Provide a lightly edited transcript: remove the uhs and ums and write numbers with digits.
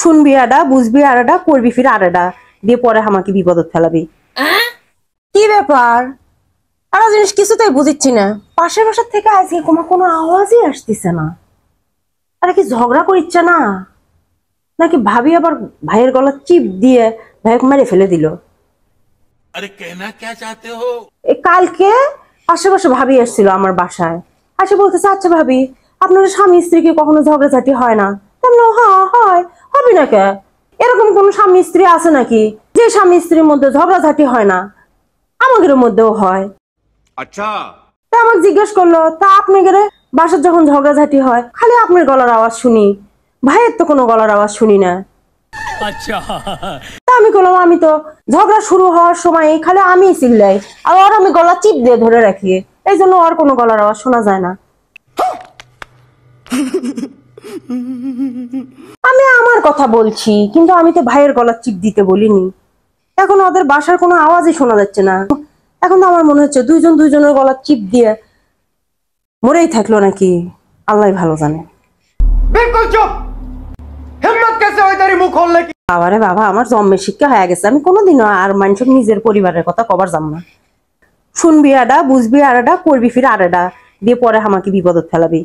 শুনবি আডা, বুঝবি আরেডা, করবি ফির আরেডা, দিয়ে পরে আমাকে বিপদত ফেলাবি। কি ব্যাপার? আরো জিনিস কিছুতেই বুঝিচ্ছি না। পাশের বাসার থেকে আজকে কোনো আওয়াজই আসতেছে না। আরে কি ঝগড়া করিচ্ছে না নাকি ভাবি আবার ভাইয়ের গলা চিপ দিয়ে ভাইকে মেরে ফেলে দিল? अरे कहना क्या चाहते हो? কালকে আশেপাশে ভাবি এসেছিল আমার বাসায়, আসে বলতেছে আচ্ছা ভাবি আপনার স্বামী স্ত্রীকে কখনো ঝগড়াঝাটি হয় না? হ্যাঁ হয়, হবে না কে? এরকম কোন স্বামী স্ত্রী আছে নাকি যে স্বামী স্ত্রীর মধ্যে ঝগড়াঝাটি হয় না? আমাদের মধ্যেও হয়। अच्छा তা আমাকে জিজ্ঞেস করলো, তা আপনাদের বাসার যখন ঝগড়াঝাটি হয় খালি আপনার গলার আওয়াজ শুনি, ভাইয়ের তো কোনো গলার আওয়াজ শুনি না। अच्छा তা আমি বললাম আমি তো ঝগড়া শুরু হওয়ার সময় খালি আমি চিল্লাই, আর ওর আমি গলা চিপ দিয়ে ধরে রাখি, এই জন্য ওর কোনো গলার আওয়াজ শোনা যায় না। আমি আমার কথা বলছি, কিন্তু আমি তো ভাইয়ের গলা চিপ দিতে বলিনি। এখন ওদের বাসার কোনো আওয়াজই শোনা যাচ্ছে না। এখন তো আমার মনে হচ্ছে দুইজন দুইজনের গলা চিপ দিয়ে মরেই থাকলো নাকি, আল্লাহ ভালো জানে। बिल्कुल चुप। हिम्मत कैसे हुई तेरी मुंह खोलने की? বাবারে বাবা, আমার জন্মের শিক্ষা হয়ে গেছে, আমি কোনোদিনও আর মানুষের নিজের পরিবারের কথা কবার যাব না। শুনবি আডা, বুঝবি আরেডা, করবি ফির আরেডা, দিয়ে পরে আমাকে বিপদত ফেলাবি।